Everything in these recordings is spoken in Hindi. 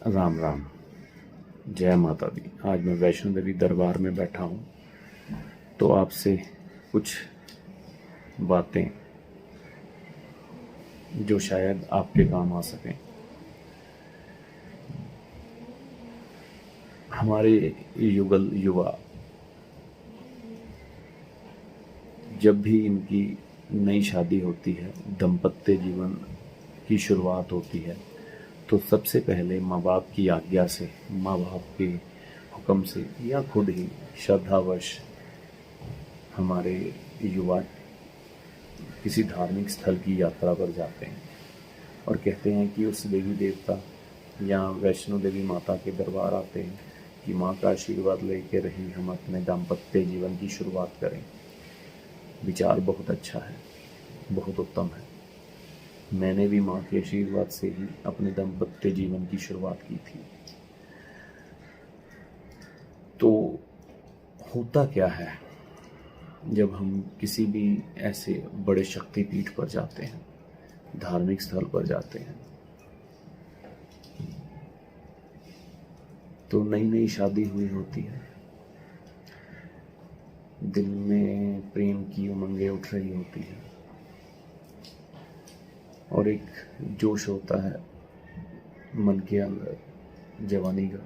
राम राम। जय माता दी। आज मैं वैष्णो देवी दरबार में बैठा हूँ, तो आपसे कुछ बातें जो शायद आपके काम आ सकें। हमारे युगल युवा जब भी इनकी नई शादी होती है, दाम्पत्य जीवन की शुरुआत होती है, तो सबसे पहले माँ बाप की आज्ञा से, माँ बाप के हुक्म से या खुद ही श्रद्धावश हमारे युवा किसी धार्मिक स्थल की यात्रा पर जाते हैं और कहते हैं कि उस देवी देवता या वैष्णो देवी माता के दरबार आते हैं कि माँ का आशीर्वाद लेकर ही हम अपने दाम्पत्य जीवन की शुरुआत करें। विचार बहुत अच्छा है, बहुत उत्तम है। मैंने भी माँ के आशीर्वाद से ही अपने दाम्पत्य जीवन की शुरुआत की थी। तो होता क्या है जब हम किसी भी ऐसे बड़े शक्तिपीठ पर जाते हैं, धार्मिक स्थल पर जाते हैं, तो नई नई शादी हुई होती है, दिल में प्रेम की उमंगें उठ रही होती है और एक जोश होता है मन के अंदर जवानी का,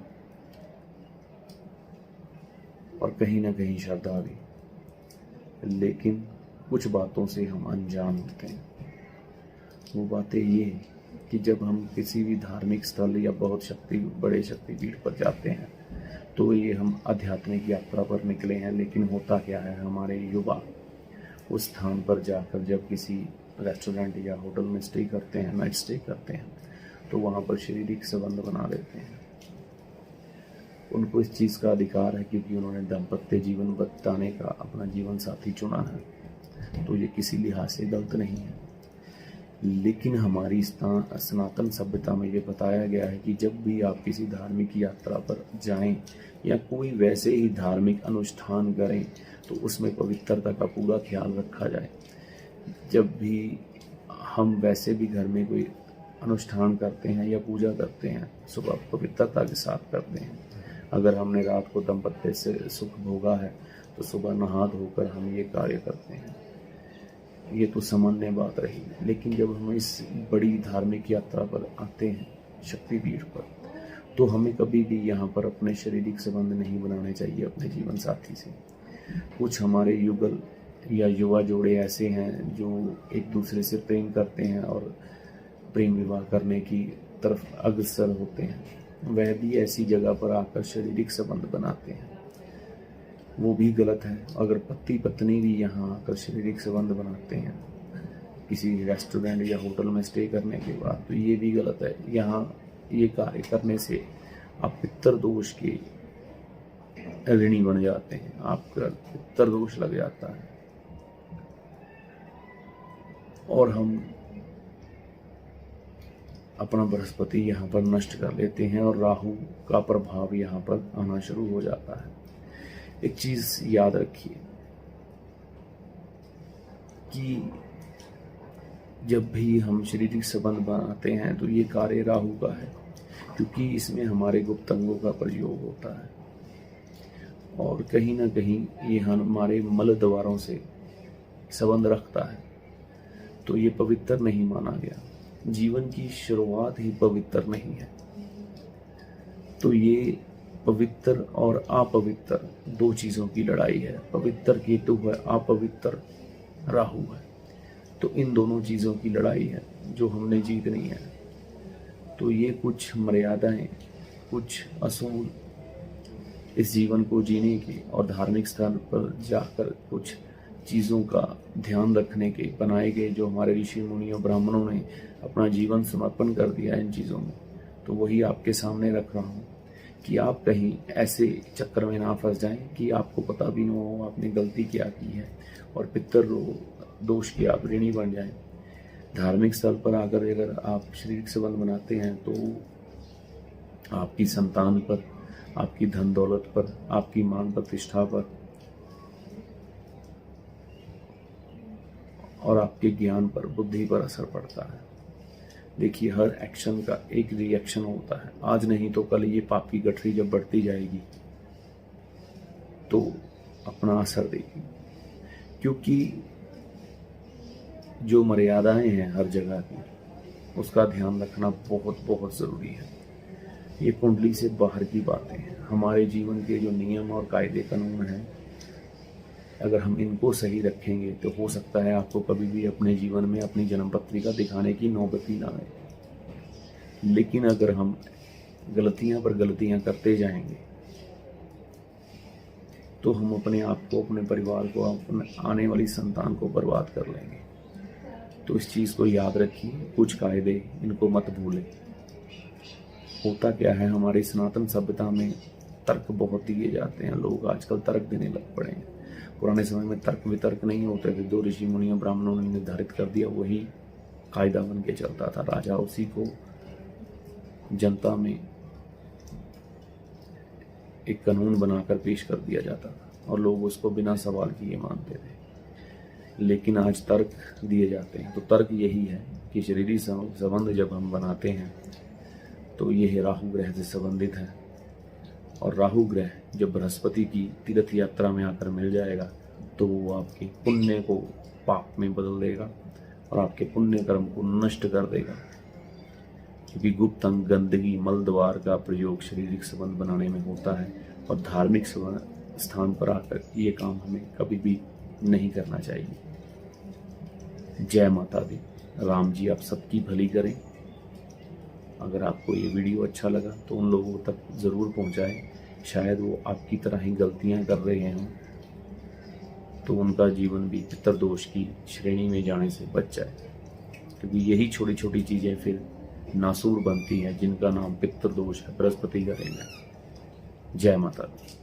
और कहीं ना कहीं श्रद्धा भी। लेकिन कुछ बातों से हम अनजान होते हैं। वो बातें ये कि जब हम किसी भी धार्मिक स्थल या बहुत बड़े शक्तिपीठ पर जाते हैं, तो ये हम आध्यात्मिक यात्रा पर निकले हैं। लेकिन होता क्या है, हमारे युवा उस स्थान पर जाकर जब किसी रेस्टोरेंट या होटल में स्टे करते हैं, नाइट स्टे करते हैं, तो वहाँ पर शारीरिक संबंध बना लेते हैं। उनको इस चीज़ का अधिकार है क्योंकि उन्होंने दाम्पत्य जीवन बताने का अपना जीवन साथी चुना है, तो ये किसी लिहाज से गलत नहीं है। लेकिन हमारी सनातन सभ्यता में ये बताया गया है कि जब भी आप किसी धार्मिक यात्रा पर जाएं या कोई वैसे ही धार्मिक अनुष्ठान करें, तो उसमें पवित्रता का पूरा ख्याल रखा जाए। जब भी हम वैसे भी घर में कोई अनुष्ठान करते हैं या पूजा करते हैं, सुबह पवित्रता के साथ करते हैं। अगर हमने रात को दाम्पत्य से सुख भोगा है, तो सुबह नहा धोकर हम ये कार्य करते हैं। ये तो सामान्य बात रही। लेकिन जब हम इस बड़ी धार्मिक यात्रा पर आते हैं, शक्तिपीठ पर, तो हमें कभी भी यहाँ पर अपने शारीरिक संबंध नहीं बनाने चाहिए अपने जीवन साथी से। कुछ हमारे युगल या युवा जोड़े ऐसे हैं जो एक दूसरे से प्रेम करते हैं और प्रेम विवाह करने की तरफ अग्रसर होते हैं। वह भी ऐसी जगह पर आकर शारीरिक संबंध बनाते हैं, वो भी गलत है। अगर पति पत्नी भी यहाँ आकर शारीरिक संबंध बनाते हैं किसी रेस्टोरेंट या होटल में स्टे करने के बाद, तो ये भी गलत है। यहाँ ये कार्य करने से आप पितृदोष के ऋणी बन जाते हैं, आपका पितृदोष लग जाता है और हम अपना बृहस्पति यहाँ पर नष्ट कर लेते हैं और राहु का प्रभाव यहाँ पर आना शुरू हो जाता है। एक चीज याद रखिए कि जब भी हम शारीरिक संबंध बनाते हैं तो ये कार्य राहु का है, क्योंकि इसमें हमारे गुप्त अंगों का प्रयोग होता है और कहीं ना कहीं ये हमारे मल द्वारों से संबंध रखता है, तो ये पवित्र नहीं माना गया। जीवन की शुरुआत ही पवित्र नहीं है। तो ये पवित्र और अपवित्र दो चीजों की लड़ाई है। पवित्र केतु है, अपवित्र राहु है। तो इन दोनों चीजों की लड़ाई है जो हमने जीतनी है। तो ये कुछ मर्यादाएं, कुछ असूल इस जीवन को जीने की और धार्मिक स्थान पर जाकर कुछ चीज़ों का ध्यान रखने के बनाए गए, जो हमारे ऋषि मुनियों ब्राह्मणों ने अपना जीवन समर्पण कर दिया इन चीज़ों में, तो वही आपके सामने रख रहा हूँ कि आप कहीं ऐसे चक्कर में ना फंस जाएं कि आपको पता भी ना हो आपने गलती क्या की है और पितृ दोष की आप ऋणी बन जाएं। धार्मिक स्थल पर आकर अगर आप शारीरिक संबंध बनाते हैं तो आपकी संतान पर, आपकी धन दौलत पर, आपकी मान प्रतिष्ठा पर और आपके ज्ञान पर, बुद्धि पर असर पड़ता है। देखिए, हर एक्शन का एक रिएक्शन होता है। आज नहीं तो कल ये पाप की गठरी जब बढ़ती जाएगी तो अपना असर देगी, क्योंकि जो मर्यादाएं हैं हर जगह की, उसका ध्यान रखना बहुत बहुत ज़रूरी है। ये कुंडली से बाहर की बातें हैं। हमारे जीवन के जो नियम और कायदे कानून हैं, अगर हम इनको सही रखेंगे तो हो सकता है आपको कभी भी अपने जीवन में अपनी जन्म पत्रिका दिखाने की नौबत ही ना आए। लेकिन अगर हम गलतियां पर गलतियां करते जाएंगे तो हम अपने आप को, अपने परिवार को, अपने आने वाली संतान को बर्बाद कर लेंगे। तो इस चीज़ को याद रखिए, कुछ कायदे इनको मत भूलें। होता क्या है, हमारी सनातन सभ्यता में तर्क बहुत दिए जाते हैं। लोग आजकल तर्क देने लग पड़े हैं। पुराने समय में तर्क वितर्क नहीं होते थे। दो ऋषि मुनियों ब्राह्मणों ने निर्धारित कर दिया, वही कायदा बन के चलता था। राजा उसी को जनता में एक कानून बनाकर पेश कर दिया जाता था और लोग उसको बिना सवाल किए मानते थे। लेकिन आज तर्क दिए जाते हैं। तो तर्क यही है कि शरीरी संबंध जब हम बनाते हैं तो यह राहु ग्रह से संबंधित है, और राहु ग्रह जब बृहस्पति की तीर्थ यात्रा में आकर मिल जाएगा तो वो आपके पुण्य को पाप में बदल देगा और आपके पुण्य कर्म को नष्ट कर देगा। क्योंकि गुप्त अंग, गंदगी, मल द्वार का प्रयोग शारीरिक संबंध बनाने में होता है, और धार्मिक स्थान पर आकर ये काम हमें कभी भी नहीं करना चाहिए। जय माता दी। राम जी आप सबकी भली करें। अगर आपको ये वीडियो अच्छा लगा तो उन लोगों तक ज़रूर पहुंचाएं। शायद वो आपकी तरह ही गलतियां कर रहे हों, तो उनका जीवन भी पितृदोष की श्रेणी में जाने से बच जाए। क्योंकि यही छोटी छोटी चीज़ें फिर नासूर बनती हैं, जिनका नाम पितृदोष है, बृहस्पति का देन है। जय माता दी।